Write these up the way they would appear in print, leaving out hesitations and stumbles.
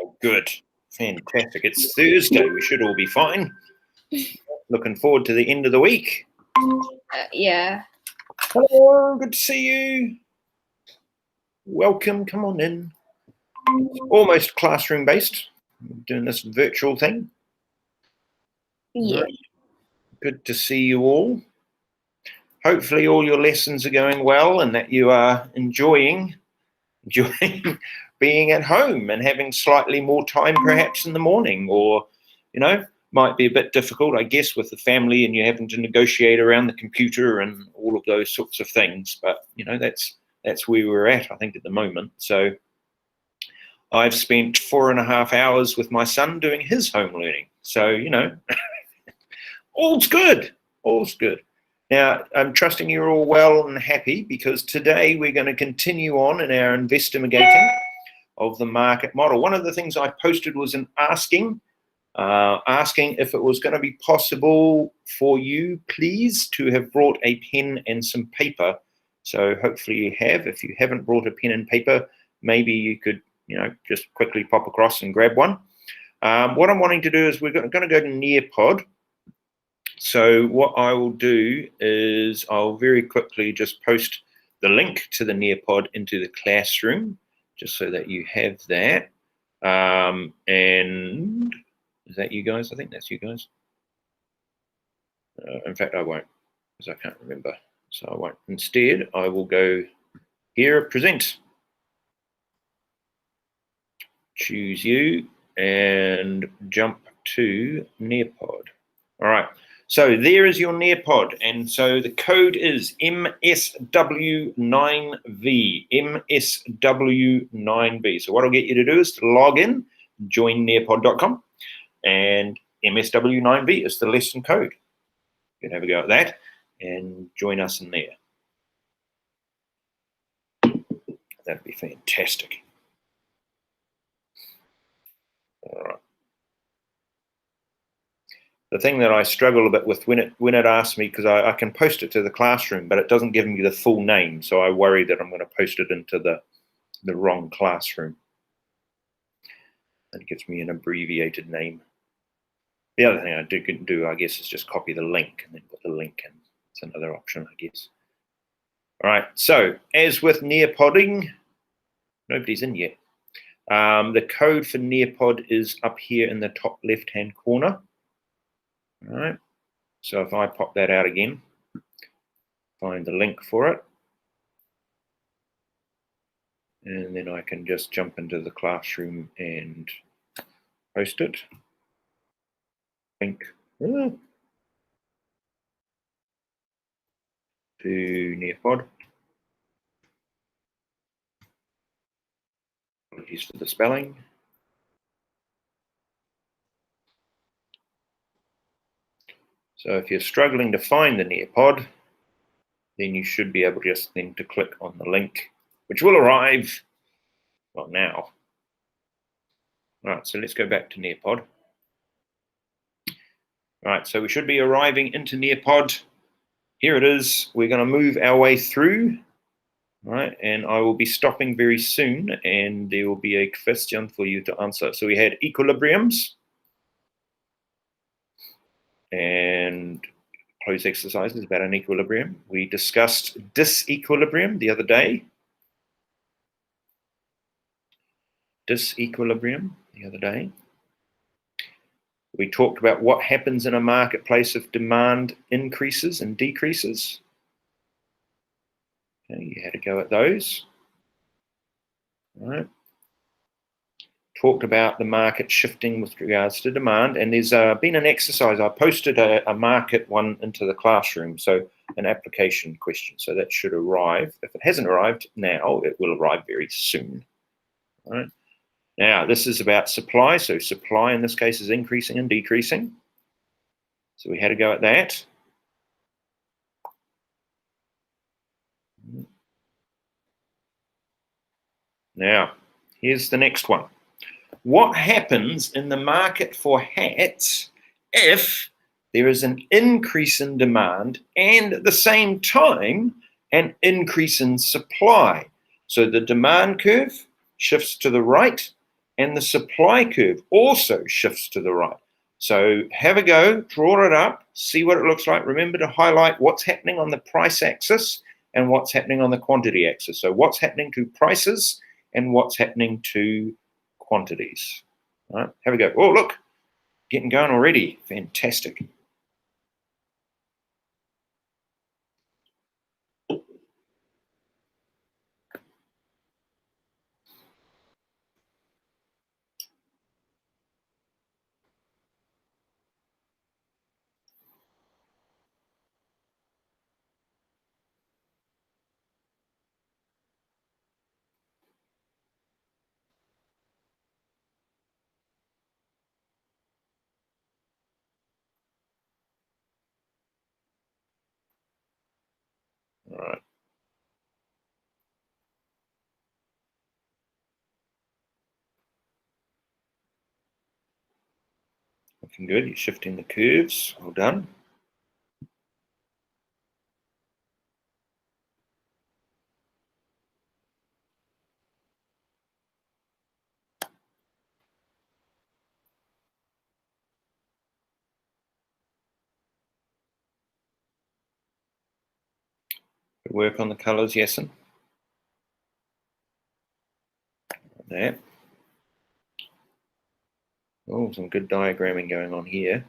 Oh, good. Fantastic. It's Thursday. We should all be fine. Looking forward to the end of the week. Yeah. Hello, good to see you. Welcome. Come on in. Almost classroom based. Doing this virtual thing. Yeah. Right. Good to see you all. Hopefully all your lessons are going well and that you are enjoying being at home and having slightly more time perhaps in the morning, or, might be a bit difficult, I guess, with the family and you're having to negotiate around the computer and all of those sorts of things. But, that's where we're at, I think, at the moment. So I've spent 4.5 hours with my son doing his home learning. So, all's good. All's good. Now, I'm trusting you're all well and happy, because today we're going to continue on in our investigating of the market model. One of the things I posted was an asking if it was going to be possible for you, please, to have brought a pen and some paper. So hopefully you have. If you haven't brought a pen and paper, maybe you could, just quickly pop across and grab one. What I'm wanting to do is we're going to go to Nearpod. So what I will do is I'll very quickly just post the link to the Nearpod into the classroom, just so that you have that. And is that you guys? I think that's you guys. In fact, I won't, because I can't remember. So I won't. Instead, I will go here, present. Choose you and jump to Nearpod. All right. So there is your Nearpod, and so the code is MSW9V, MSW9V. So what I'll get you to do is to log in, join nearpod.com, and MSW9V is the lesson code. You can have a go at that and join us in there. That'd be fantastic. All right. The thing that I struggle a bit with when it asks me, because I can post it to the classroom, but it doesn't give me the full name, so I worry that I'm going to post it into the wrong classroom. It gives me an abbreviated name. The other thing I can do, I guess, is just copy the link and then put the link in. It's another option, I guess. All right, so as with Nearpodding, nobody's in yet. The code for Nearpod is up here in the top left-hand corner. All right, so if I pop that out again, find the link for it, and then I can just jump into the classroom and post it. Link to Nearpod. Apologies for the spelling. So if you're struggling to find the Nearpod, then you should be able just then to click on the link, which will arrive, well, now. All right, so let's go back to Nearpod. All right, so we should be arriving into Nearpod. Here it is. We're going to move our way through. All right, and I will be stopping very soon, and there will be a question for you to answer. So we had equilibriums and closed exercises about an equilibrium. We discussed disequilibrium the other day. We talked about what happens in a marketplace if demand increases and decreases. Okay, you had a go at those. All right. Talked about the market shifting with regards to demand, and there's been an exercise. I posted a market one into the classroom, so an application question. So that should arrive. If it hasn't arrived now, it will arrive very soon. All right. Now, this is about supply. So supply in this case is increasing and decreasing. So we had a go at that. Now, here's the next one. What happens in the market for hats if there is an increase in demand and at the same time an increase in supply? So the demand curve shifts to the right and the supply curve also shifts to the right. So have a go, draw it up, see what it looks like. Remember to highlight what's happening on the price axis and what's happening on the quantity axis. So what's happening to prices and what's happening to quantities. All right, have a go. Oh, look, getting going already. Fantastic. All right. Looking good. You're shifting the curves. Well done. Good work on the colours, Yasin. There. Oh, some good diagramming going on here.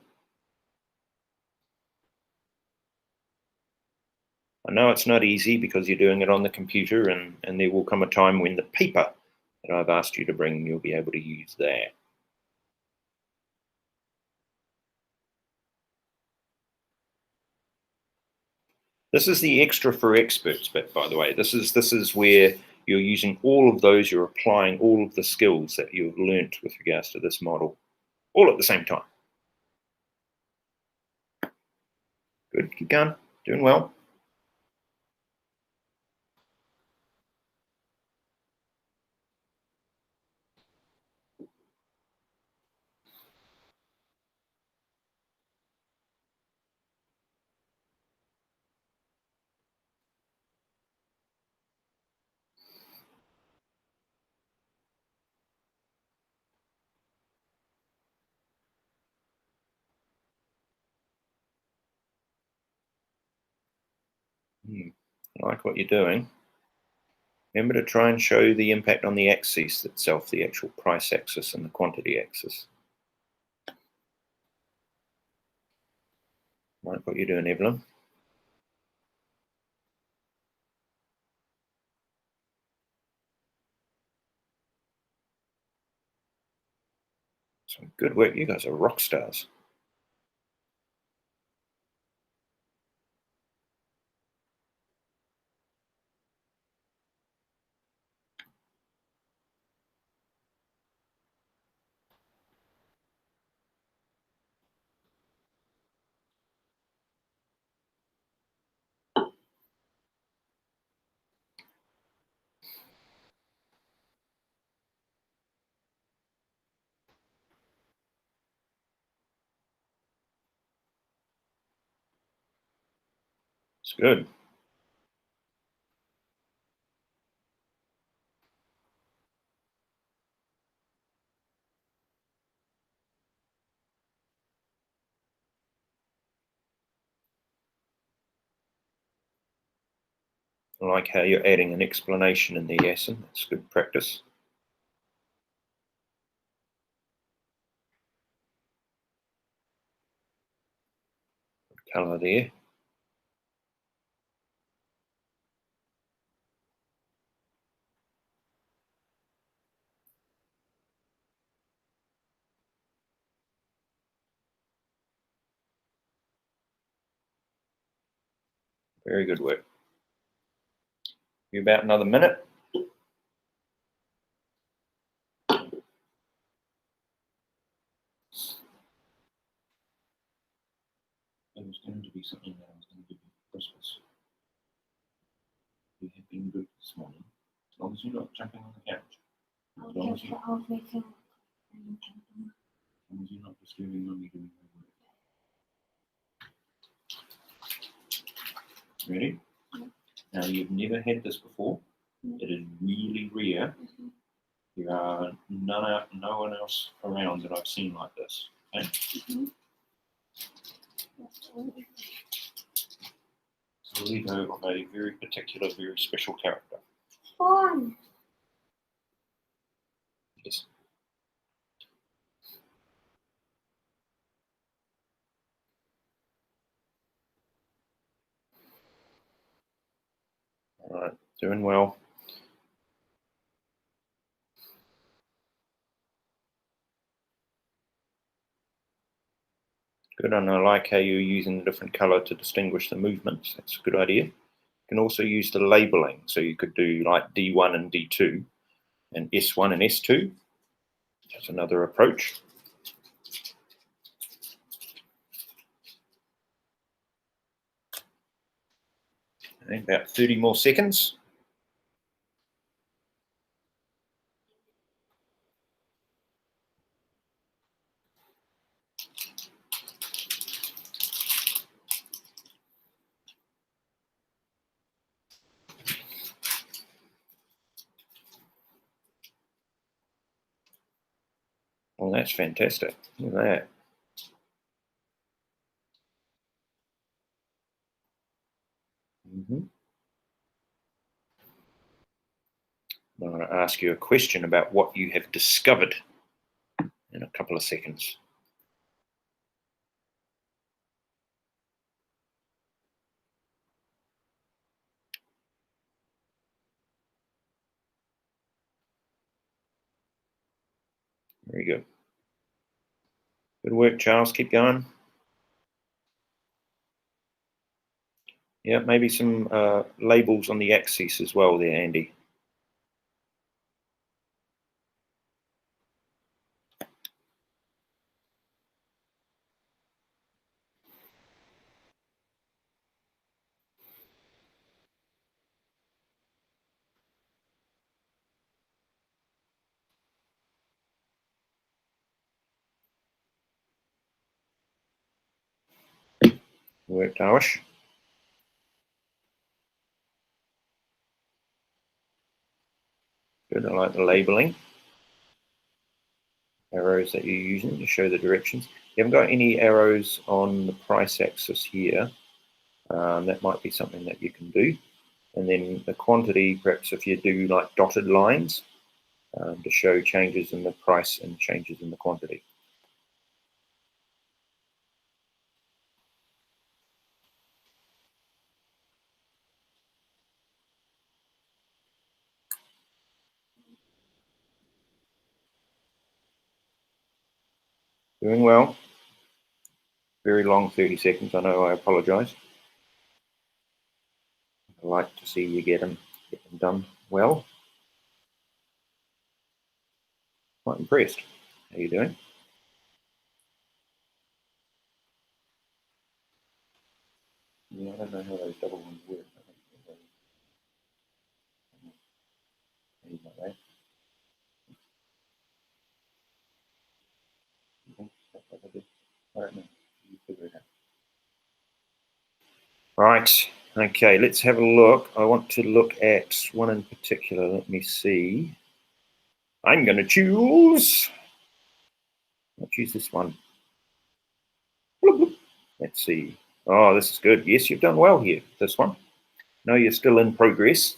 I know it's not easy because you're doing it on the computer, and there will come a time when the paper that I've asked you to bring, you'll be able to use that. This is the extra for experts bit, by the way. This is where you're using all of those, you're applying all of the skills that you've learnt with regards to this model, all at the same time. Good, keep going, doing well. I like what you're doing. Remember to try and show the impact on the axis itself, the actual price axis and the quantity axis. Like what you're doing, Evelyn. So good work. You guys are rock stars. It's good. I like how you're adding an explanation in there, Yasin. That's good practice. Good colour there. Very good work. You about another minute? There was going to be something that I was going to give you for Christmas. You have been good this morning, as long as you're not jumping on the couch. As long as you're not disturbing mummy doing her work. Ready? Now, you've never had this before. It is really rare There are no one else around that I've seen like this. Okay? So Lego of a very particular, very special character. Fun. Yes. All right, doing well. Good, and I like how you're using a different color to distinguish the movements. That's a good idea. You can also use the labeling. So you could do like D1 and D2 and S1 and S2. That's another approach. Okay, about 30 more seconds. Well, that's fantastic. Look at that. I'm going to ask you a question about what you have discovered in a couple of seconds. Very good. Good work, Charles. Keep going. Yeah, maybe some labels on the axis as well there, Andy. Good work, Darwish. Good, I like the labeling. Arrows that you're using to show the directions. You haven't got any arrows on the price axis here. That might be something that you can do. And then the quantity, perhaps if you do like dotted lines to show changes in the price and changes in the quantity. Doing well. Very long 30 seconds, I know, I apologise. I like to see you get them done well. Quite impressed. How are you doing? Yeah, I don't know how those double ones work. Like that. I don't know. You figure it out. Right. Okay, let's have a look. I want to look at one in particular. Let me see. I'm going to choose. I'll choose this one. Let's see. Oh, this is good. Yes, you've done well here. This one. No, you're still in progress.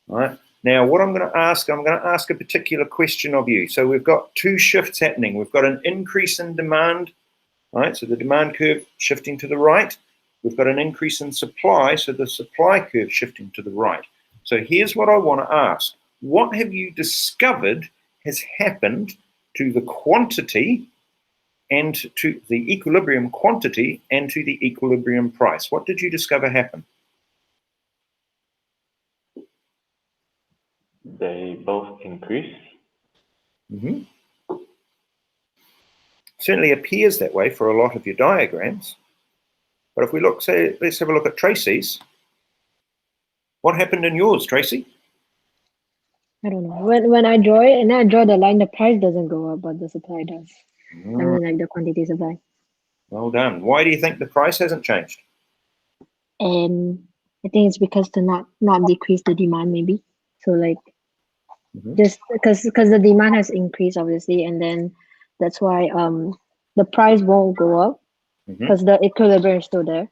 All right. Now, what I'm going to ask a particular question of you. So we've got two shifts happening. We've got an increase in demand. All right. So the demand curve shifting to the right. We've got an increase in supply. So the supply curve shifting to the right. So here's what I want to ask. What have you discovered has happened to the quantity and to the equilibrium quantity and to the equilibrium price? What did you discover happened? They both increase. Certainly appears that way for a lot of your diagrams. But if we look, say, let's have a look at Tracy's. What happened in yours, Tracy? I don't know. When I draw it and then I draw the line, the price doesn't go up, but the supply does. I mean, like the quantity supply. Well done. Why do you think the price hasn't changed? And I think it's because to not decrease the demand, maybe. So like Mhm. just because the demand has increased obviously, and then that's why the price won't go up Mhm. because the equilibrium is still there,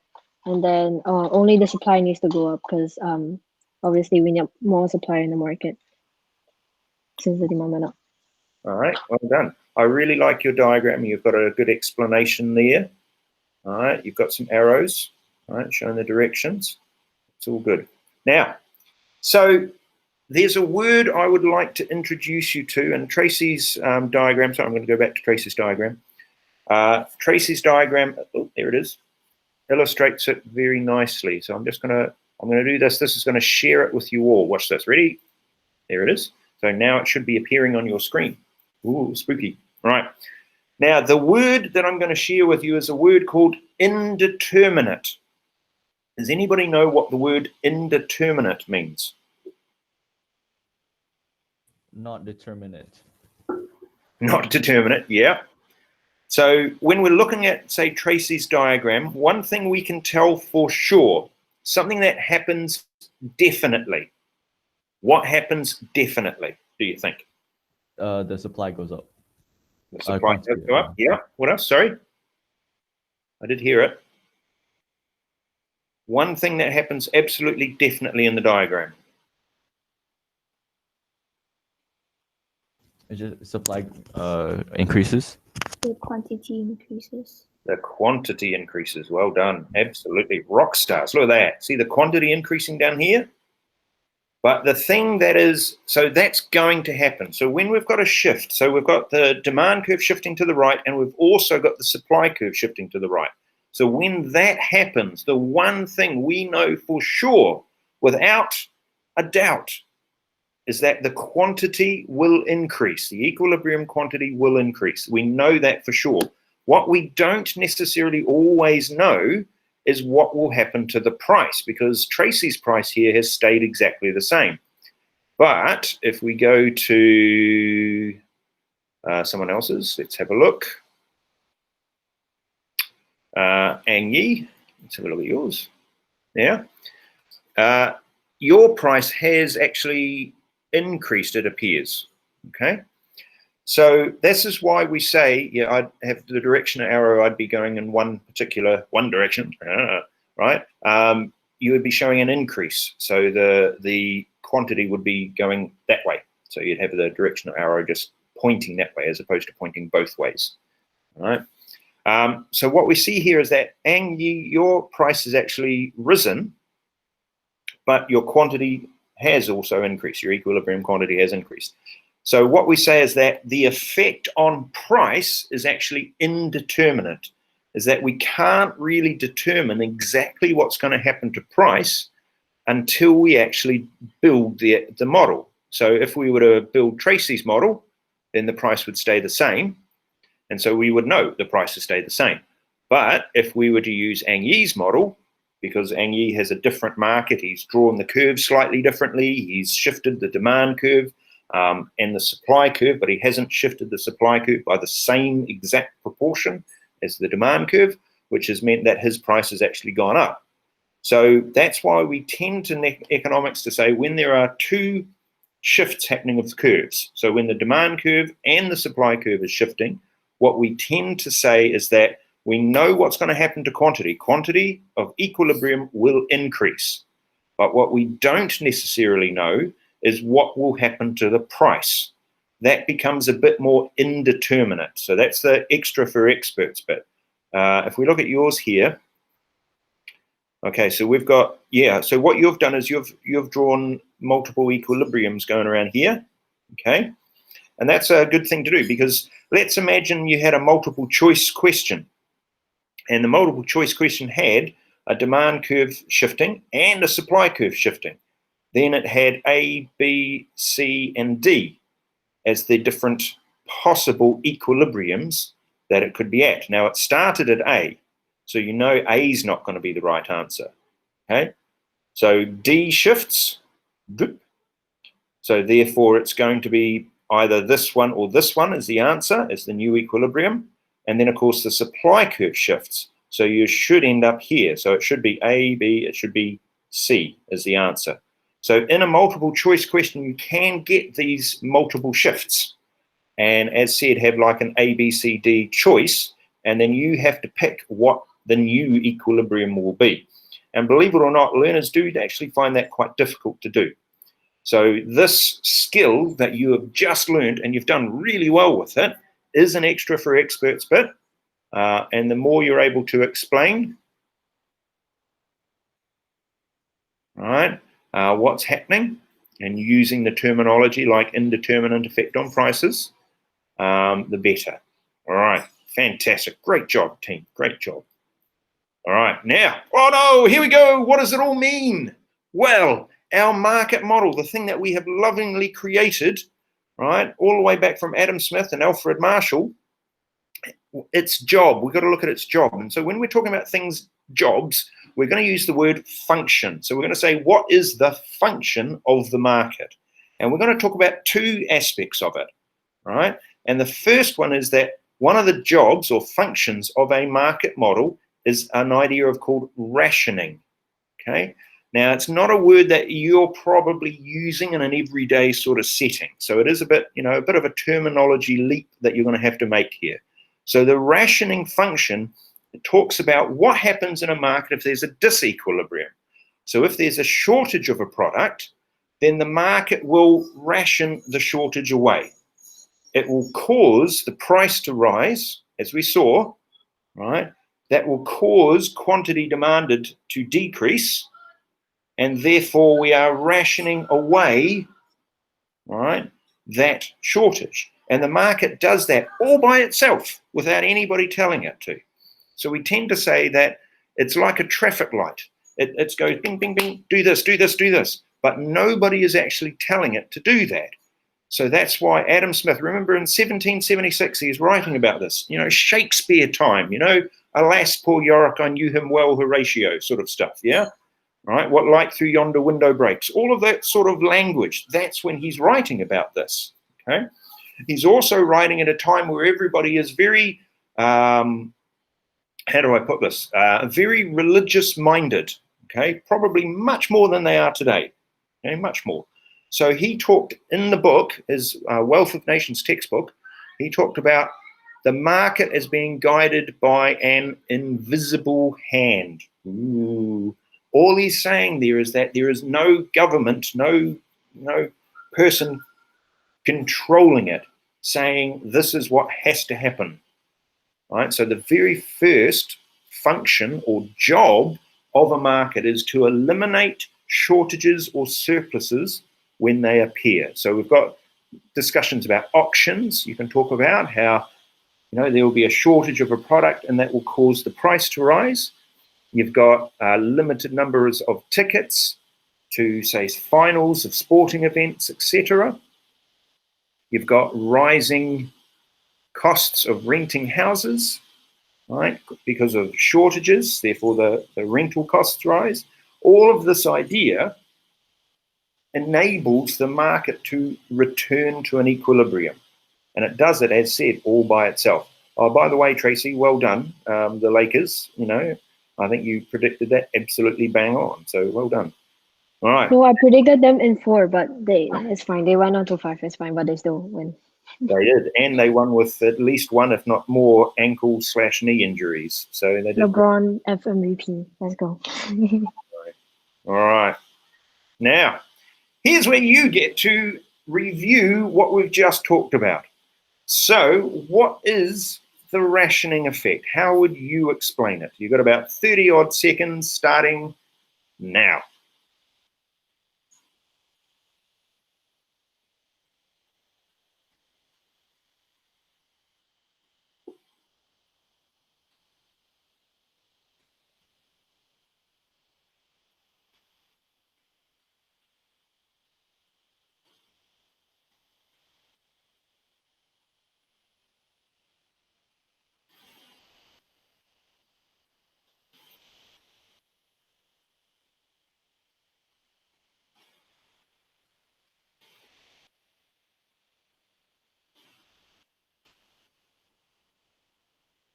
and then only the supply needs to go up because obviously we need more supply in the market since the demand went up. All right, well done. I really like your diagram. You've got a good explanation there. All right, you've got some arrows, all right, showing the directions. It's all good. Now, so there's a word I would like to introduce you to, and Tracy's diagram, so I'm going to go back to Tracy's diagram. Tracy's diagram, oh, there it is, illustrates it very nicely. So I'm going to do this. This is going to share it with you all. Watch this. Ready? There it is. So now it should be appearing on your screen. Ooh, spooky. Right. Now, the word that I'm going to share with you is a word called indeterminate. Does anybody know what the word indeterminate means? Not determinate. Not determinate, yeah. So when we're looking at, say, Tracy's diagram, one thing we can tell for sure, something that happens definitely. What happens definitely, do you think? The supply goes up. The supply does go up, yeah. What else? Sorry? I did hear it. One thing that happens absolutely definitely in the diagram. It's just supply increases. The quantity increases. The quantity increases. Well done. Absolutely. Rock stars. Look at that. See the quantity increasing down here? But the thing that is, so that's going to happen. So when we've got a shift, so we've got the demand curve shifting to the right, and we've also got the supply curve shifting to the right. So when that happens, the one thing we know for sure, without a doubt, is that the quantity will increase. The equilibrium quantity will increase. We know that for sure. What we don't necessarily always know is what will happen to the price, because Tracy's price here has stayed exactly the same. But if we go to someone else's, let's have a look. Ang Yi, let's have a look at yours. Yeah. Your price has actually increased, it appears. Okay. So this is why we say, yeah, I'd have the direction arrow, I'd be going in one direction, right? You would be showing an increase. So the quantity would be going that way. So you'd have the directional arrow just pointing that way as opposed to pointing both ways, all right? So what we see here is that, Ang Yi, your price has actually risen, but your quantity has also increased. Your equilibrium quantity has increased. So what we say is that the effect on price is actually indeterminate, is that we can't really determine exactly what's going to happen to price until we actually build the model. So if we were to build Tracy's model, then the price would stay the same. And so we would know the price has stayed the same. But if we were to use Ang Yi's model, because Ang Yi has a different market, he's drawn the curve slightly differently, he's shifted the demand curve, and the supply curve, but he hasn't shifted the supply curve by the same exact proportion as the demand curve, which has meant that his price has actually gone up. So that's why we tend to economics to say when there are two shifts happening of the curves, so when the demand curve and the supply curve is shifting, what we tend to say is that we know what's going to happen to quantity. Quantity of equilibrium will increase. But what we don't necessarily know is what will happen to the price. That becomes a bit more indeterminate. So that's the extra for experts bit. If we look at yours here, okay, so we've got, yeah, so what you've done is you've drawn multiple equilibriums going around here, okay? And that's a good thing to do, because let's imagine you had a multiple choice question, and the multiple choice question had a demand curve shifting and a supply curve shifting. Then it had A, B, C, and D as the different possible equilibriums that it could be at. Now, it started at A, so you know A is not going to be the right answer, okay? So D shifts, so therefore it's going to be either this one or this one is the answer, as the new equilibrium, and then, of course, the supply curve shifts. So you should end up here. So it should be A, B, it should be C as the answer. So in a multiple choice question, you can get these multiple shifts. And as said, have like an A, B, C, D choice, and then you have to pick what the new equilibrium will be. And believe it or not, learners do actually find that quite difficult to do. So this skill that you have just learned, and you've done really well with it, is an extra for experts bit. And the more you're able to explain, right, what's happening, and using the terminology like indeterminate effect on prices, the better. All right, fantastic. Great job, team. Great job. All right, now, oh no, here we go. What does it all mean? Well, our market model, the thing that we have lovingly created, right, all the way back from Adam Smith and Alfred Marshall, its job, we've got to look at its job. And so when we're talking about things, jobs, we're going to use the word function. So we're going to say, what is the function of the market? And we're going to talk about two aspects of it, right? And the first one is that one of the jobs or functions of a market model is an idea of called rationing, okay? Now, it's not a word that you're probably using in an everyday sort of setting. So it is a bit, a bit of a terminology leap that you're going to have to make here. So the rationing function talks about what happens in a market if there's a disequilibrium. So if there's a shortage of a product, then the market will ration the shortage away. It will cause the price to rise, as we saw, right? That will cause quantity demanded to decrease, and therefore we are rationing away, right, that shortage. And the market does that all by itself without anybody telling it to. So we tend to say that it's like a traffic light. It goes bing, bing, bing, do this, do this, do this. But nobody is actually telling it to do that. So that's why Adam Smith, remember in 1776, he's writing about this, Shakespeare time, alas, poor Yorick, I knew him well, Horatio sort of stuff, yeah? Right? What light through yonder window breaks? All of that sort of language, that's when he's writing about this, okay? He's also writing at a time where everybody is very, how do I put this? Very religious-minded, okay? Probably much more than they are today, okay? Much more. So he talked in the book, his Wealth of Nations textbook, he talked about the market as being guided by an invisible hand. Ooh. All he's saying there is that there is no government, no person controlling it, saying this is what has to happen. Right? So the very first function or job of a market is to eliminate shortages or surpluses when they appear. So we've got discussions about auctions. You can talk about how there will be a shortage of a product and that will cause the price to rise. You've got limited numbers of tickets to, say, finals of sporting events, etc. You've got rising costs of renting houses, right, because of shortages, therefore the rental costs rise. All of this idea enables the market to return to an equilibrium. And it does it, as said, all by itself. Oh, by the way, Tracy, well done. The Lakers, I think you predicted that absolutely bang on. So well done. All right. No, I predicted them in 4, but it's fine. They went on to 5. It's fine, but they still win. They did. And they won with at least one, if not more, ankle/knee injuries. So they did. LeBron FMVP. Let's go. All right. Now, here's where you get to review what we've just talked about. So what is the rationing effect? How would you explain it? You've got about 30 odd seconds starting now.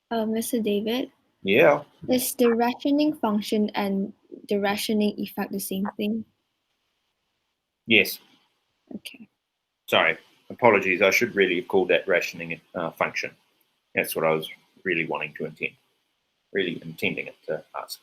Mr. David, Yeah. is the rationing function and the rationing effect the same thing? Yes. Okay. Sorry. Apologies. I should really have called that rationing function. That's what I was really wanting to intend. Really intending it to ask.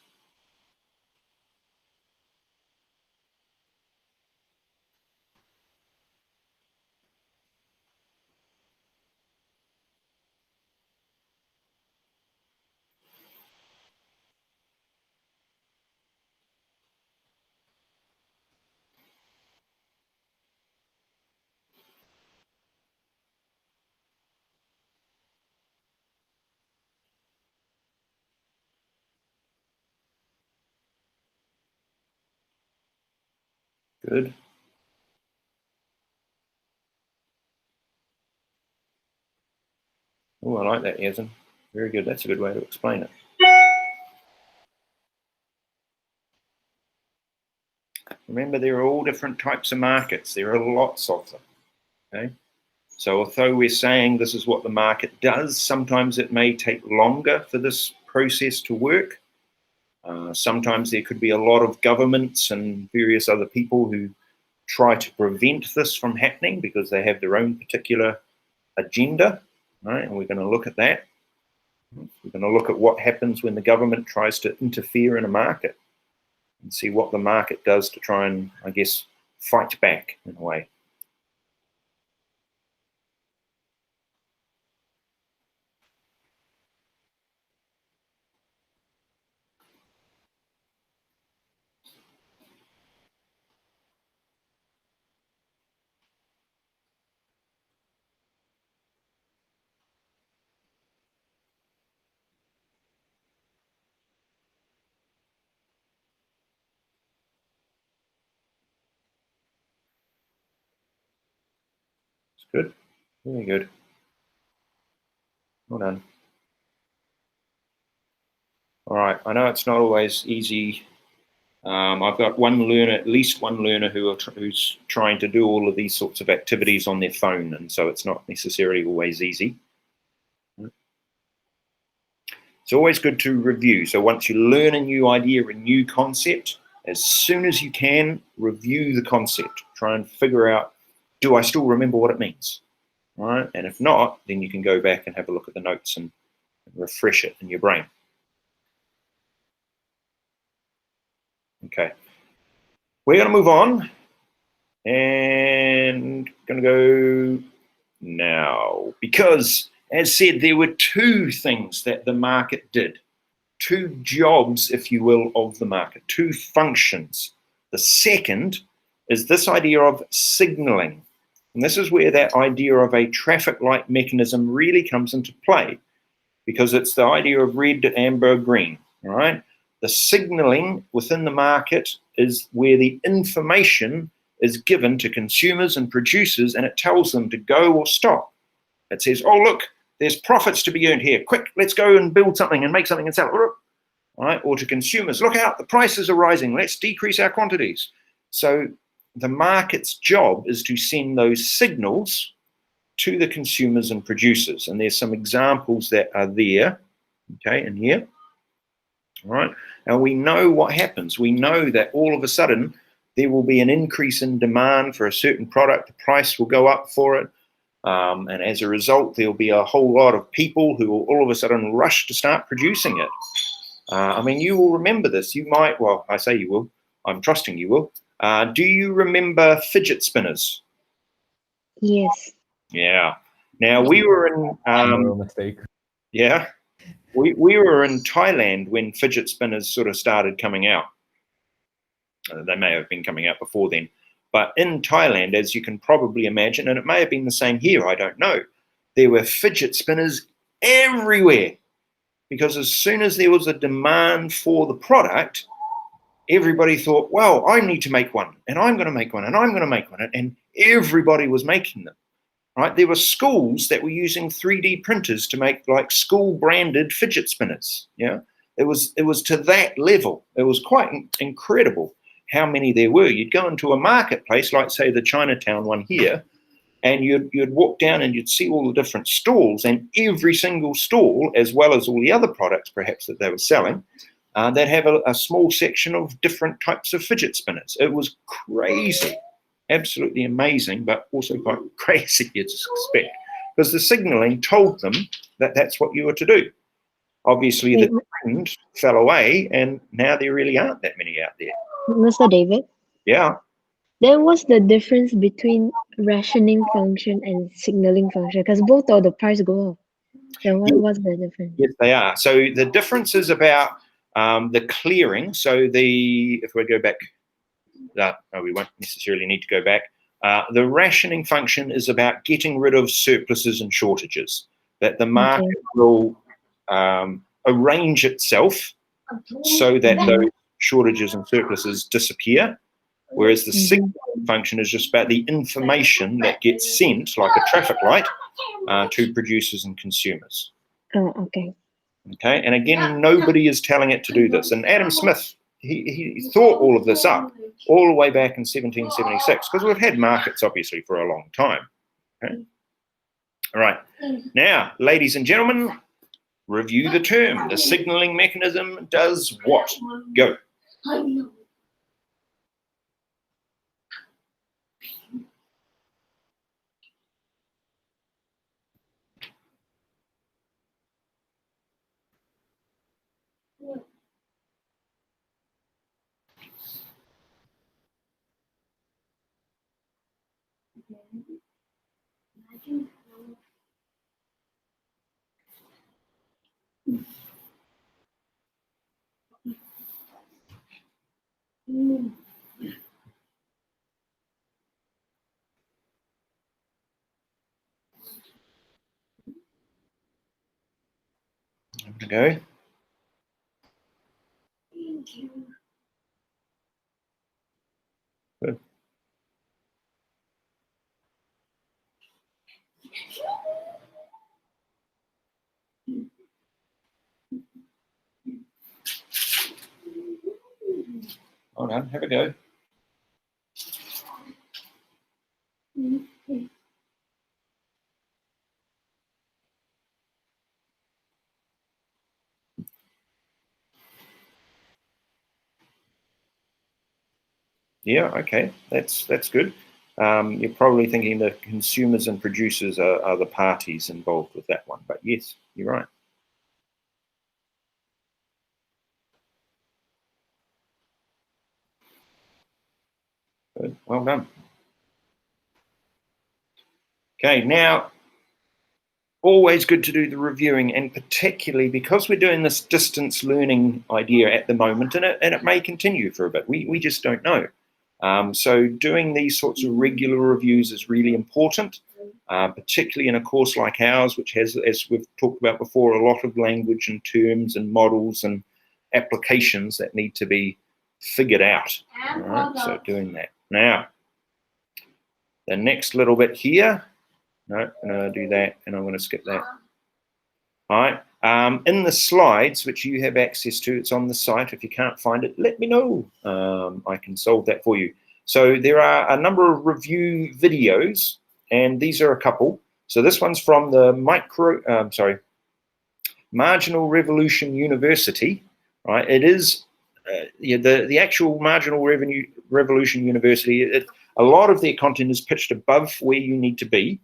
Good. Oh, I like that, Yazin. Very good. That's a good way to explain it. Remember, there are all different types of markets. There are lots of them. Okay. So although we're saying this is what the market does, sometimes it may take longer for this process to work. Sometimes there could be a lot of governments and various other people who try to prevent this from happening because they have their own particular agenda, right? And we're going to look at that. We're going to look at what happens when the government tries to interfere in a market and see what the market does to try and, I guess, fight back in a way. It's good. Very good. Well done. All right. I know it's not always easy. I've got one learner, at least one learner who's trying to do all of these sorts of activities on their phone, and so it's not necessarily always easy. It's always good to review. So once you learn a new idea, a new concept, as soon as you can, review the concept. Try and figure out, do I still remember what it means? All right. And if not, then you can go back and have a look at the notes and refresh it in your brain. Okay. We're going to move on and going to go now because, as said, there were two things that the market did, two jobs, if you will, of the market, two functions. The second is this idea of signaling. And this is where that idea of a traffic light mechanism really comes into play because it's the idea of red, amber, green, all right? The signaling within the market is where the information is given to consumers and producers and it tells them to go or stop. It says, oh, look, there's profits to be earned here. Quick, let's go and build something and make something and sell it. All right? Or to consumers, look out, the prices are rising. Let's decrease our quantities. So the market's job is to send those signals to the consumers and producers. And there's some examples that are there, okay, in here. All right. And we know what happens. We know that all of a sudden there will be an increase in demand for a certain product. The price will go up for it. And as a result, there'll be a whole lot of people who will all of a sudden rush to start producing it. I mean, you will remember this. You might, well, I say you will. I'm trusting you will. Do you remember fidget spinners? Yes. Yeah. Now, we were in... No mistake. Yeah. We were in Thailand when fidget spinners sort of started coming out. They may have been coming out before then. But in Thailand, as you can probably imagine, and it may have been the same here, I don't know, there were fidget spinners everywhere. Because as soon as there was a demand for the product, everybody thought, well, I need to make one, and I'm going to make one, and I'm going to make one. And everybody was making them. Right? There were schools that were using 3D printers to make like school branded fidget spinners. Yeah, it was to that level. It was quite incredible how many there were. You'd go into a marketplace, like say the Chinatown one here, and you'd walk down and you'd see all the different stalls, and every single stall, as well as all the other products perhaps that they were selling, they'd have a small section of different types of fidget spinners. It was crazy. Absolutely amazing, but also quite crazy, you'd expect, because the signalling told them that that's what you were to do. Obviously, the trend fell away, and now there really aren't that many out there. Mr. David, Yeah. then what's the difference between rationing function and signaling function? Because both of the price go up. Then what's the difference? Yes, they are. So the difference is about the clearing. So if we go back, no, we won't necessarily need to go back. The rationing function is about getting rid of surpluses and shortages, that the market will arrange itself so that those shortages and surpluses disappear, whereas the signaling function is just about the information that gets sent, like a traffic light, to producers and consumers. Oh, okay. Okay, and again, nobody is telling it to do this. And Adam Smith, he thought all of this up all the way back in 1776, because we've had markets, obviously, for a long time. Okay? All right. Now, ladies and gentlemen, review the term. The signaling mechanism does what? Go. There we go. Good. Hold on, have a go. Yeah, okay, that's good. You're probably thinking the consumers and producers are the parties involved with that one, but yes, you're right. Good, well done. Okay, now, always good to do the reviewing, and particularly because we're doing this distance learning idea at the moment, and it may continue for a bit. We just don't know. So doing these sorts of regular reviews is really important, particularly in a course like ours, which has, as we've talked about before, a lot of language and terms and models and applications that need to be figured out. All right, so doing that. Now, the next little bit here, no, I'm going to do that, and I'm going to skip that. All right. In the slides, which you have access to, it's on the site. If you can't find it, let me know. I can solve that for you. So there are a number of review videos, and these are a couple. So this one's from the Marginal Revolution University. Right. It is the actual Marginal Revolution University. A lot of their content is pitched above where you need to be,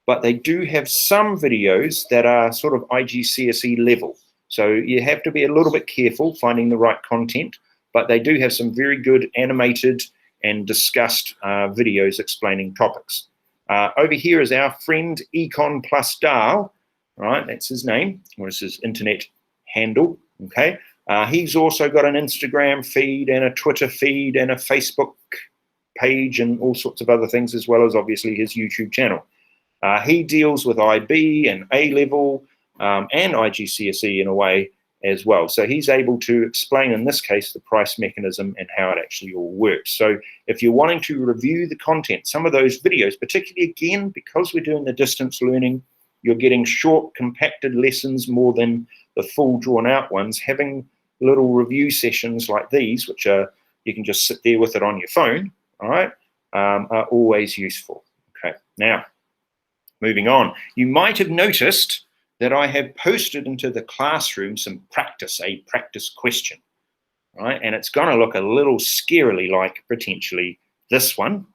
but they do have some videos that are sort of IGCSE level. So you have to be a little bit careful finding the right content, but they do have some very good animated and discussed videos explaining topics. Over here is our friend Econ Plus Dahl, right? That's his name, or it's his internet handle, okay? He's also got an Instagram feed and a Twitter feed and a Facebook page and all sorts of other things, as well as obviously his YouTube channel. He deals with IB and A-level and IGCSE in a way as well. So he's able to explain, in this case, the price mechanism and how it actually all works. So if you're wanting to review the content, some of those videos, particularly again, because we're doing the distance learning, you're getting short, compacted lessons more than the full drawn-out ones. Having little review sessions like these, which are you can just sit there with it on your phone, all right, are always useful. Okay, now, moving on. You might have noticed that I have posted into the classroom some practice, a practice question, right? And it's going to look a little scarily like potentially this one,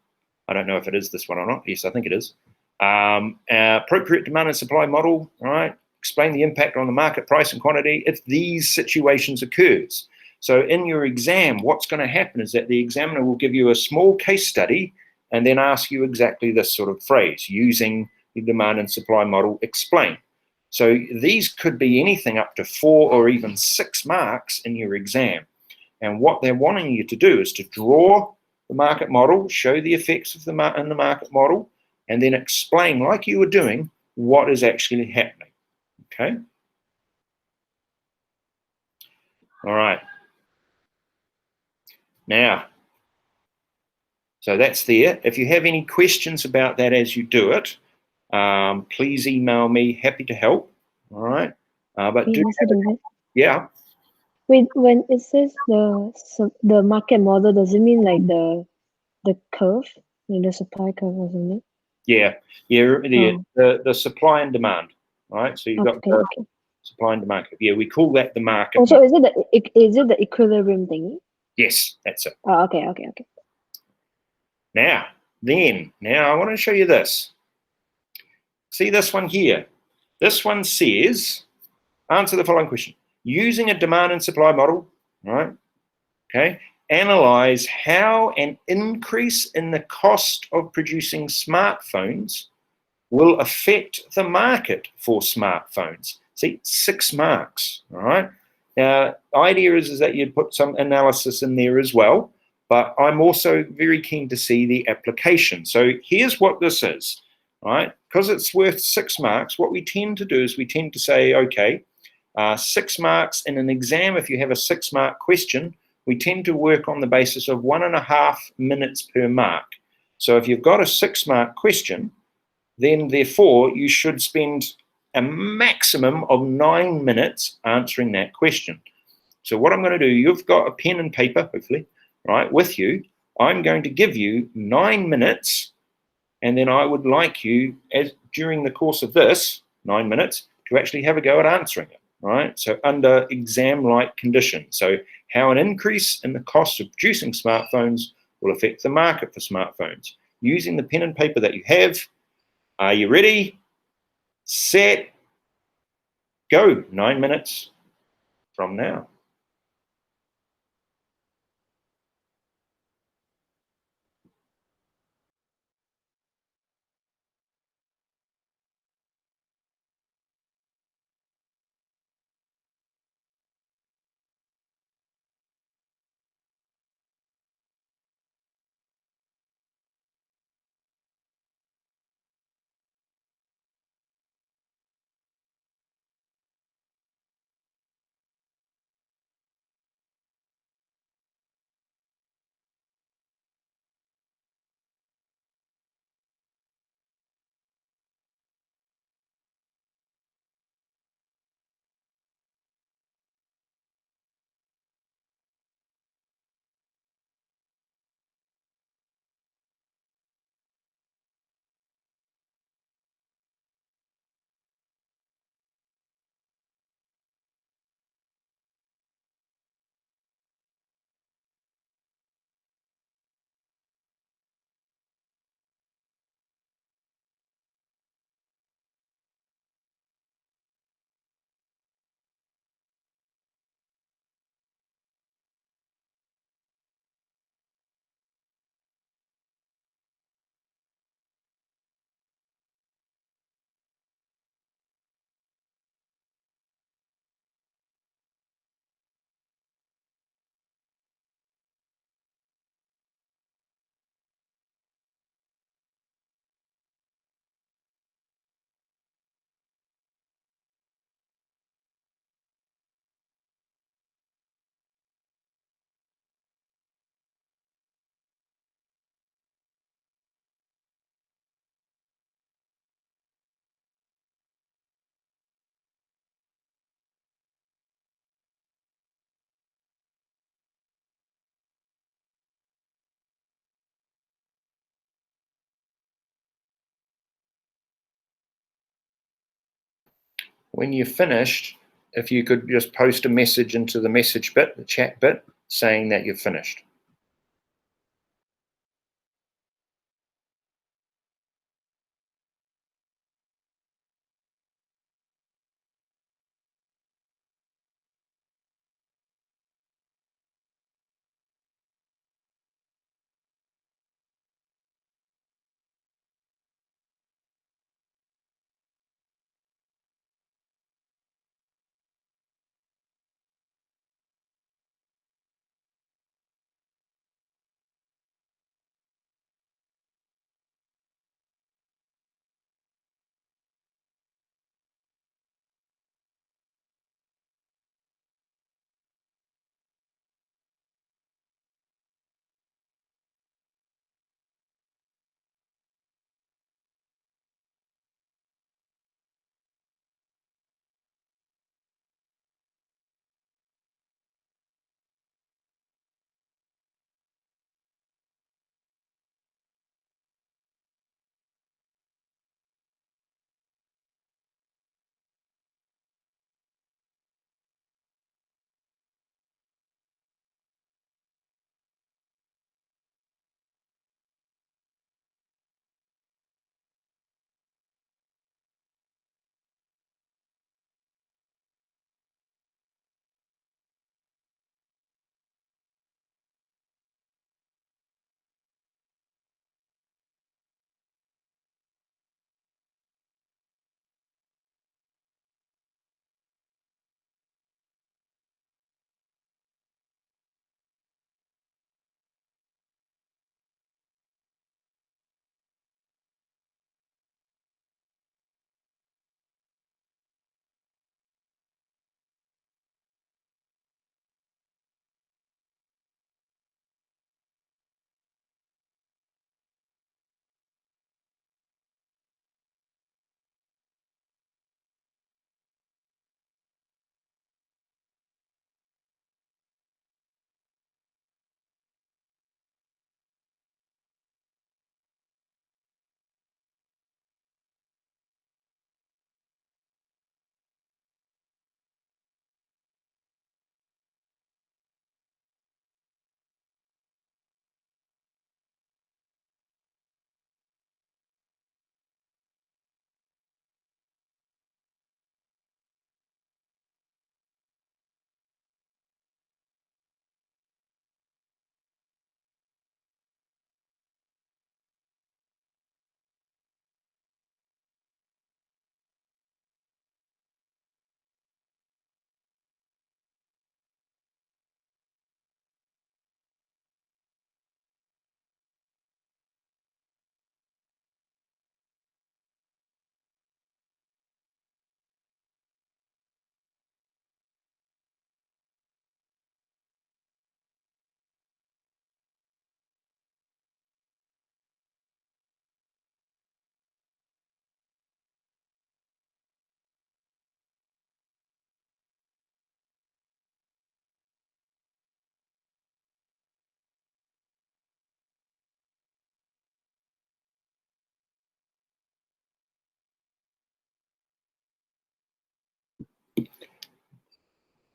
I don't know if it is this one or not. Yes, I think it is. Appropriate demand and supply model, right? Explain the impact on the market price and quantity if these situations occurs. So in your exam, what's going to happen is that the examiner will give you a small case study and then ask you exactly this sort of phrase, using the demand and supply model, explain. So these could be anything up to 4 or even 6 marks in your exam. And what they're wanting you to do is to draw the market model, show the effects of the market model, and then explain, like you were doing, what is actually happening. Okay? All right. Now, so that's there. If you have any questions about that as you do it, please email me. Happy to help. All right. But Hey, Mr. David. yeah. Wait, when it says the market model, does it mean like the curve, like the supply curve or something? Yeah. The supply and demand. Right. So you've got Okay, the okay. supply and demand curve. Yeah, we call that the market. Also, is it the equilibrium thingy? Yes, that's it. Oh, okay, okay, okay. Now I want to show you this. See this one here. This one says, answer the following question. Using a demand and supply model, right? Okay. Analyze how an increase in the cost of producing smartphones will affect the market for smartphones. See, 6 marks, all right? Now, the idea is that you'd put some analysis in there as well, but I'm also very keen to see the application. So here's what this is, right? Because it's worth 6 marks, what we tend to do is we tend to say, okay, 6 marks in an exam, if you have a 6-mark question, we tend to work on the basis of 1.5 minutes per mark. So if you've got a 6-mark question, then therefore you should spend a maximum of 9 minutes answering that question. So what I'm going to do, you've got a pen and paper, hopefully, right, with you. I'm going to give you 9 minutes, and then I would like you, during the course of this 9 minutes, to actually have a go at answering it, right? So under exam-like conditions. So how an increase in the cost of producing smartphones will affect the market for smartphones. Using the pen and paper that you have, are you ready? Set, go. 9 minutes from now. When you're finished, if you could just post a message into the message bit, the chat bit, saying that you've finished.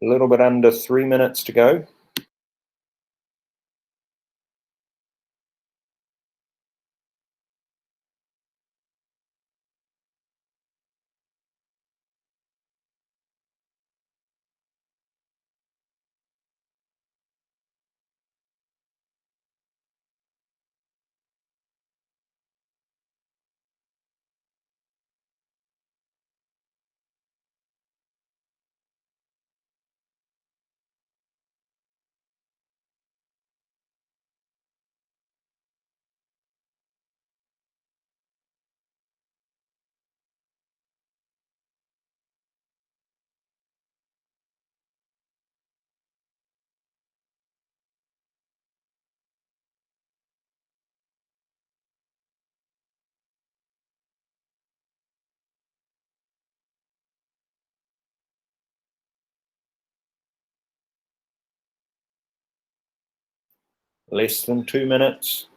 A little bit under 3 minutes to go. Less than 2 minutes.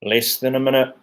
Less than a minute.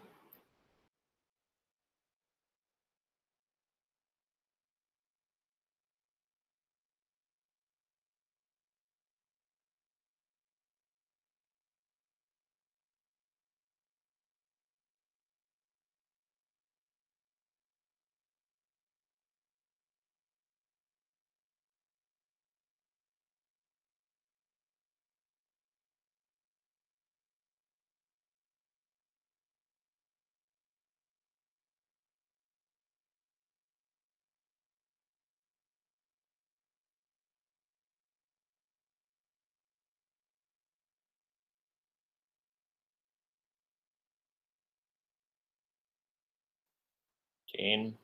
Ten.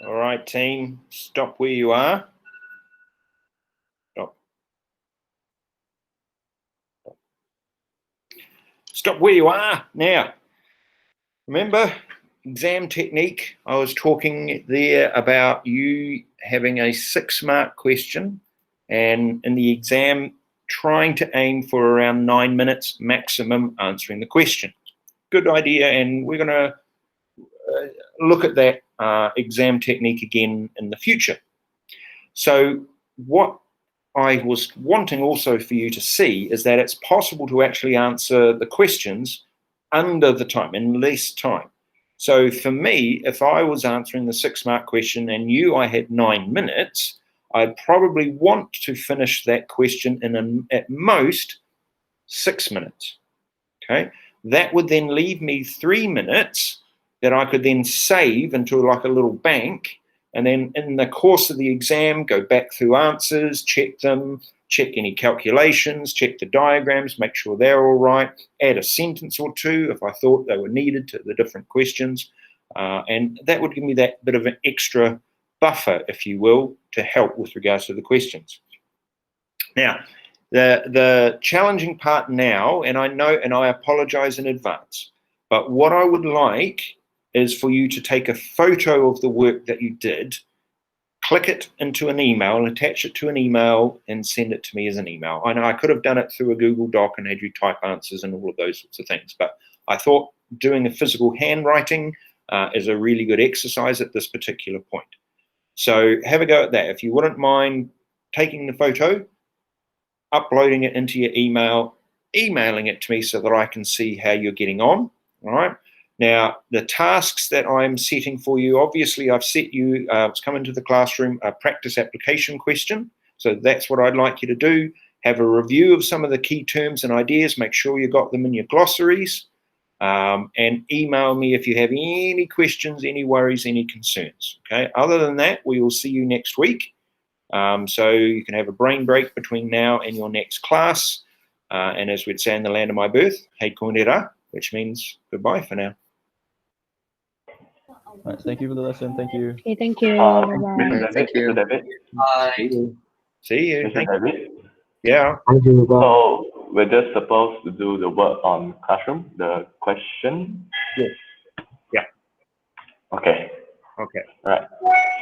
All right, team, stop where you are. Stop. Stop where you are. Now, remember exam technique? I was talking there about you having a 6-mark question and in the exam trying to aim for around 9 minutes maximum answering the question. Good idea, and we're going to look at that exam technique again in the future. So what I was wanting also for you to see is that it's possible to actually answer the questions under the time, in less time. So for me, if I was answering the 6-mark question and knew I had 9 minutes, I'd probably want to finish that question in at most 6 minutes. Okay, that would then leave me 3 minutes that I could then save into like a little bank, and then in the course of the exam go back through answers, check them, check any calculations, check the diagrams, make sure they're all right, add a sentence or two if I thought they were needed to the different questions, and that would give me that bit of an extra buffer, if you will, to help with regards to the questions. Now, the challenging part now, and I know, and I apologize in advance, but what I would like is for you to take a photo of the work that you did, click it into an email, attach it to an email, and send it to me as an email. I know I could have done it through a Google Doc and had you type answers and all of those sorts of things, but I thought doing a physical handwriting is a really good exercise at this particular point. So have a go at that. If you wouldn't mind taking the photo, uploading it into your email, emailing it to me so that I can see how you're getting on. All right. Now, the tasks that I'm setting for you, obviously I've set you, it's come into the classroom, a practice application question. So that's what I'd like you to do. Have a review of some of the key terms and ideas. Make sure you got them in your glossaries. And email me if you have any questions, any worries, any concerns. Okay. Other than that, we will see you next week. So you can have a brain break between now and your next class. And as we'd say in the land of my birth, hei kōnera, which means goodbye for now. All right, thank you for the lesson. Thank you. Okay, thank you. Bye-bye. Mr. David, Thank you. Mr. David, See you. Mr. Thank you. David. Yeah. So we're just supposed to do the work on classroom, the question. Yes. Yeah. Okay. Okay. All right.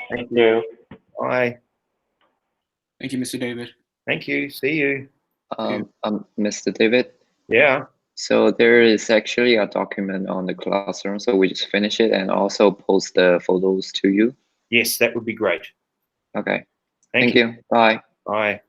Thank you. Bye. Thank you, Mr. David. Thank you. See you. Mr. David. Yeah. So there is actually a document on the classroom, so we just finish it and also post the photos to you. Yes, that would be great. Okay. Thank Thank you. Bye. Bye.